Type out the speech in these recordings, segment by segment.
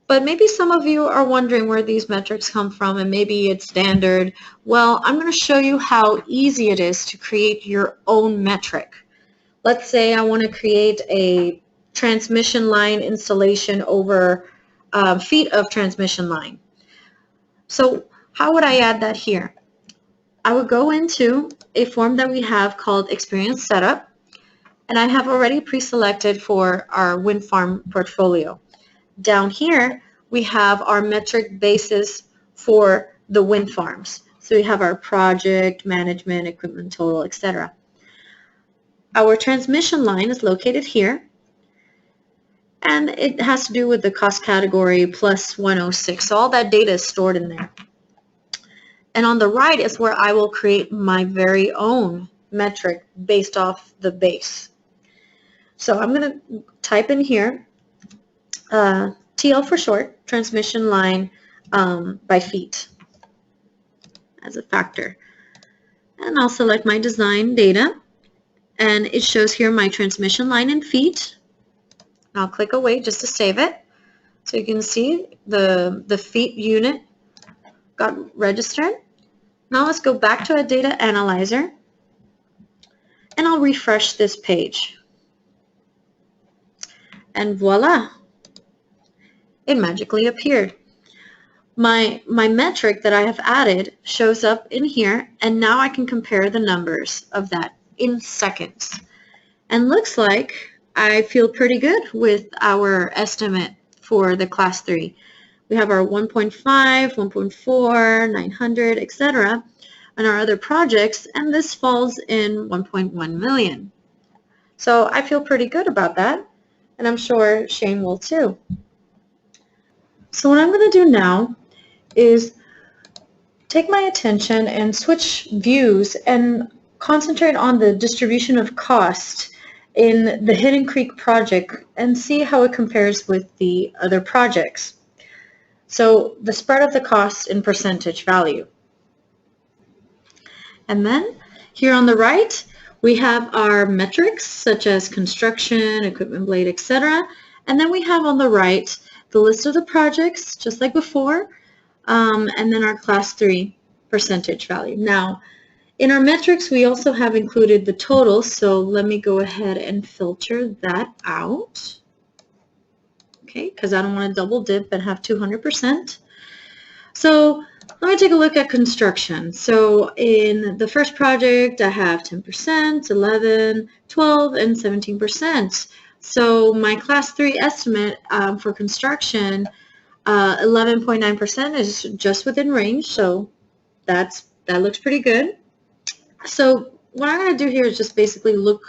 But maybe some of you are wondering where these metrics come from, and maybe it's standard. Well, I'm going to show you how easy it is to create your own metric. Let's say I want to create a transmission line installation over feet of transmission line. So how would I add that here? I would go into a form that we have called Experience Setup, and I have already pre-selected for our wind farm portfolio. Down here, we have our metric basis for the wind farms. So we have our project, management, equipment total, etc. Our transmission line is located here, and it has to do with the cost category plus 106. So all that data is stored in there. And on the right is where I will create my very own metric based off the base. So I'm going to type in here TL for short, transmission line by feet as a factor. And I'll select my design data, and it shows here my transmission line in feet. I'll click away just to save it. So you can see the feet unit got registered. Now let's go back to a data analyzer, and I'll refresh this page. And voila, it magically appeared. My metric that I have added shows up in here, and now I can compare the numbers of that in seconds. And looks like I feel pretty good with our estimate for the class 3. We have our 1.5, 1.4, 900, etc. and our other projects, and this falls in 1.1 million. So I feel pretty good about that, and I'm sure Shane will too. So what I'm going to do now is take my attention and switch views and concentrate on the distribution of cost in the Hidden Creek project and see how it compares with the other projects. So the spread of the cost in percentage value. And then here on the right, we have our metrics such as construction, equipment blade, etc. And then we have on the right the list of the projects, just like before, and then our class 3 percentage value. Now, in our metrics, we also have included the total, so let me go ahead and filter that out. Okay, because I don't want to double dip and have 200%. So let me take a look at construction. So in the first project, I have 10%, 11, 12, and 17%. So my class 3 estimate for construction, 11.9% is just within range, so that looks pretty good. So what I'm going to do here is just basically look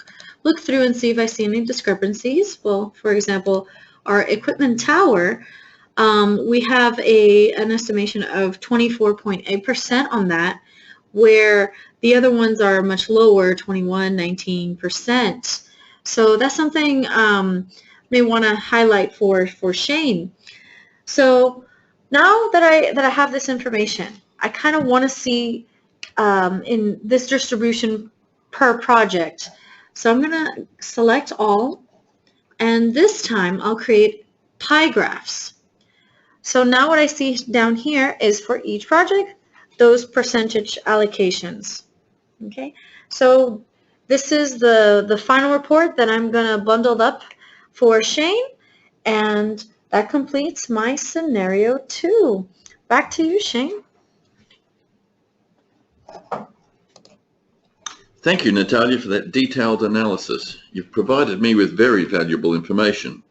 through and see if I see any discrepancies. Well, for example, our equipment tower, we have an estimation of 24.8% on that, where the other ones are much lower, 21, 19%. So that's something may want to highlight for Shane. So now that I have this information, I kind of want to see in this distribution per project. So I'm going to select all, and this time I'll create pie graphs. So now what I see down here is for each project, those percentage allocations. Okay, so this is the final report that I'm going to bundle up for Shane, and that completes my scenario 2. Back to you, Shane. Thank you, Natalia, for that detailed analysis. You've provided me with very valuable information.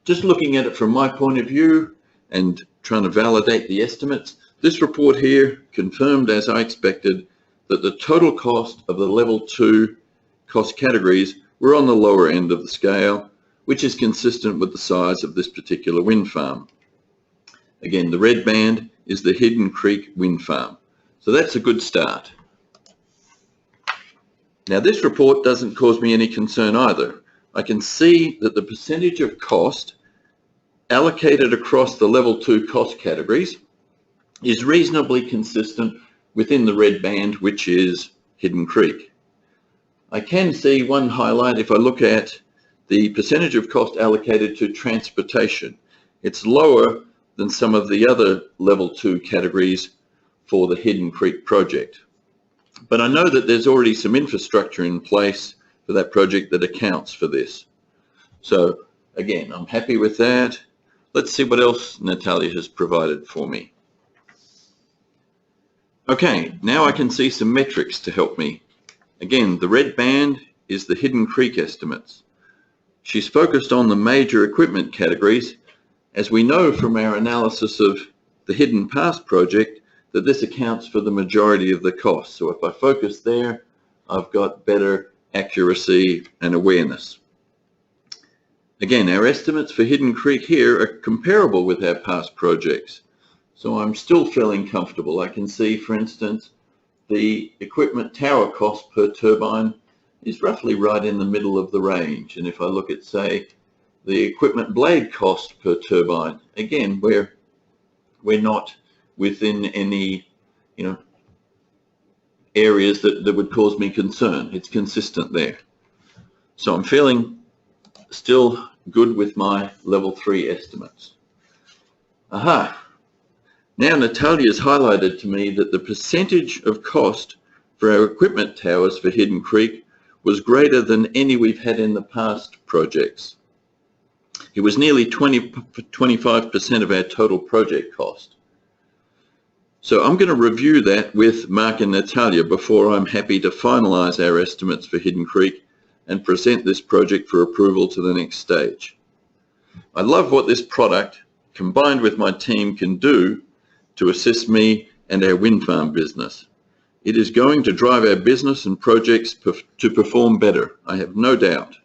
Just looking at it from my point of view and trying to validate the estimates, this report here confirmed, as I expected, that the total cost of the level 2 cost categories were on the lower end of the scale, which is consistent with the size of this particular wind farm. Again, the red band is the Hidden Creek wind farm. So that's a good start. Now, this report doesn't cause me any concern either. I can see that the percentage of cost allocated across the level 2 cost categories is reasonably consistent within the red band, which is Hidden Creek. I can see one highlight if I look at the percentage of cost allocated to transportation. It's lower than some of the other level 2 categories for the Hidden Creek project. But I know that there's already some infrastructure in place for that project that accounts for this. So again, I'm happy with that. Let's see what else Natalia has provided for me. Okay, now I can see some metrics to help me. Again, the red band is the Hidden Creek estimates. She's focused on the major equipment categories, as we know from our analysis of the Hidden Pass project that this accounts for the majority of the cost. So if I focus there, I've got better accuracy and awareness. Again, our estimates for Hidden Creek here are comparable with our past projects. So I'm still feeling comfortable. I can see, for instance, the equipment tower cost per turbine is roughly right in the middle of the range. And if I look at, say, the equipment blade cost per turbine, again, we're not within any, areas that would cause me concern. It's consistent there. So I'm feeling still good with my level 3 estimates. Aha! Now Natalia's highlighted to me that the percentage of cost for our equipment towers for Hidden Creek was greater than any we've had in the past projects. It was nearly 25% of our total project cost. So I'm going to review that with Mark and Natalia before I'm happy to finalize our estimates for Hidden Creek and present this project for approval to the next stage. I love what this product, combined with my team, can do to assist me and our wind farm business. It is going to drive our business and projects to perform better, I have no doubt.